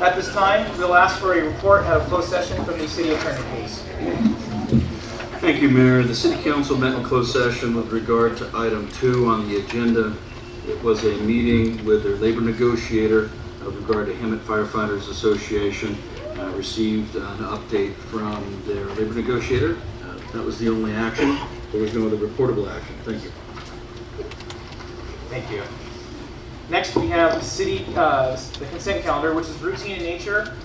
At this time, we'll ask for a report out of closed session from the city attorney, please. Thank you, Mayor. The City Council met in closed session with regard to item 2 on the agenda. It was a meeting with their labor negotiator with regard to Hemet Firefighters Association. Received an update from their labor negotiator. That was the only action. There was no other reportable action. Thank you. Thank you. Next, we have the consent calendar, which is routine in nature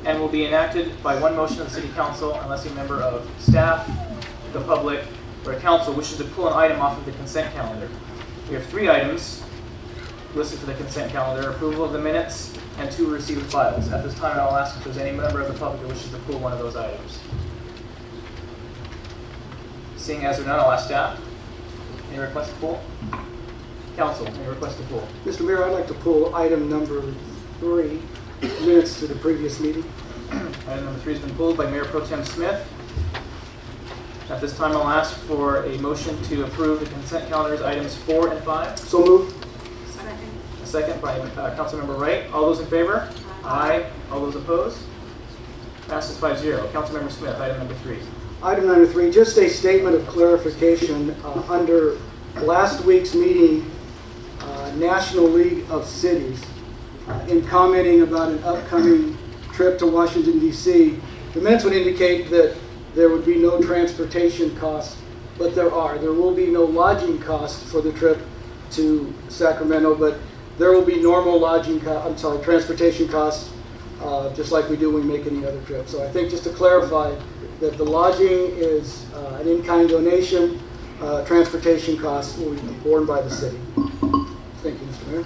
and will be enacted by one motion of the City Council unless a member of staff, the public, or a council wishes to pull an item off of the consent calendar. We have 3 items listed for the consent calendar: approval of the minutes and 2 received files. At this time, I'll ask if there's any member of the public that wishes to pull one of those items. Seeing as or none, I'll ask staff. Any request to pull? Council, any request to pull? Mr. Mayor, I'd like to pull item number 3, minutes to the previous meeting. Item number 3 has been pulled by Mayor Pro Tem Smith. At this time, I'll ask for a motion to approve the consent calendar's items 4 and 5. So moved. A second by Councilmember Wright. All those in favor? Aye. All those opposed? Passes 5-0. Councilmember Smith, item number 3. Item number 3, just a statement of clarification. Under last week's meeting, National League of Cities, in commenting about an upcoming trip to Washington, D.C., the minutes would indicate that there would be no transportation costs, but there are. There will be no lodging costs for the trip to Sacramento, but there will be normal transportation costs, just like we do when we make any other trip. So I think just to clarify that the lodging is an in-kind donation, transportation costs will be borne by the city. Thank you, Mr. Mayor.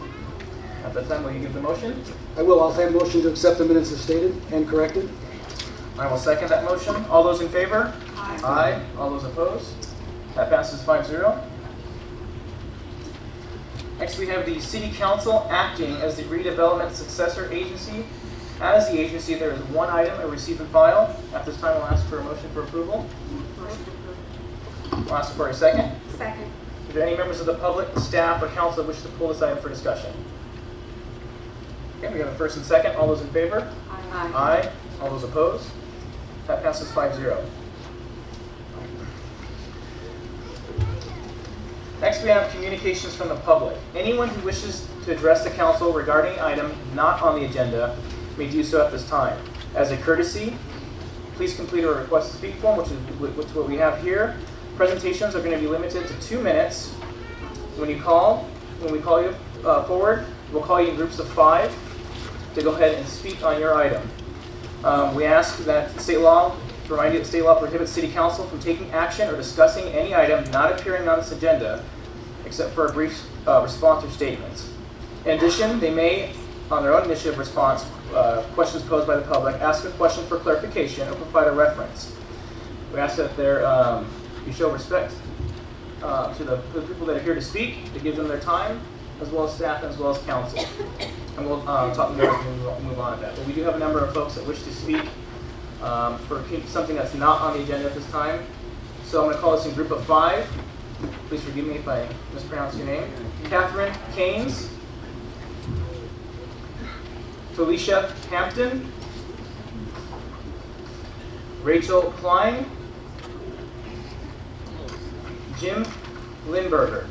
At that time, will you give the motion? I will. I'll say a motion to accept the minutes as stated and corrected. I will second that motion. All those in favor? Aye. Aye. All those opposed? That passes 5-0. Next, we have the City Council acting as the redevelopment successor agency. As the agency, there is 1 item, a receive and file. At this time, I'll ask for a motion for approval. Motion approved. I'll ask for a second. Second. Is there any members of the public, staff, or council that wish to pull this item for discussion? Okay, we have a first and second. All those in favor? Aye. Aye. All those opposed? That passes 5-0. Next, we have communications from the public. Anyone who wishes to address the council regarding an item not on the agenda may do so at this time. As a courtesy, please complete a request to speak form, which is what we have here. Presentations are going to be limited to 2 minutes. When we call you forward, we'll call you in groups of 5 to go ahead and speak on your item. We ask that state law prohibits City Council from taking action or discussing any item not appearing on this agenda, except for a brief response or statement. In addition, they may, on their own initiative response, questions posed by the public, ask a question for clarification or provide a reference. We ask that you show respect to the people that are here to speak, to give them their time, as well as staff, as well as council. And we'll talk more as we move on to that. But we do have a number of folks that wish to speak for something that's not on the agenda at this time. So I'm going to call this in group of 5. Please forgive me if I mispronounce your name. Catherine Keynes, Felicia Hampton, Rachel Klein, Jim Lindberger,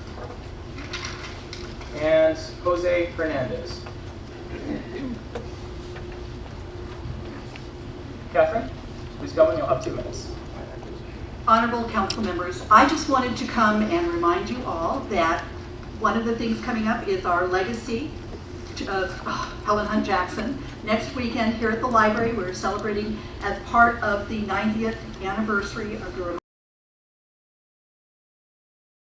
and Jose Hernandez. Catherine, please come and you'll have 2 minutes. Honorable council members, I just wanted to come and remind you all that one of the things coming up is our legacy of Helen Hunt Jackson. Next weekend here at the library, we're celebrating as part of the 90th anniversary of the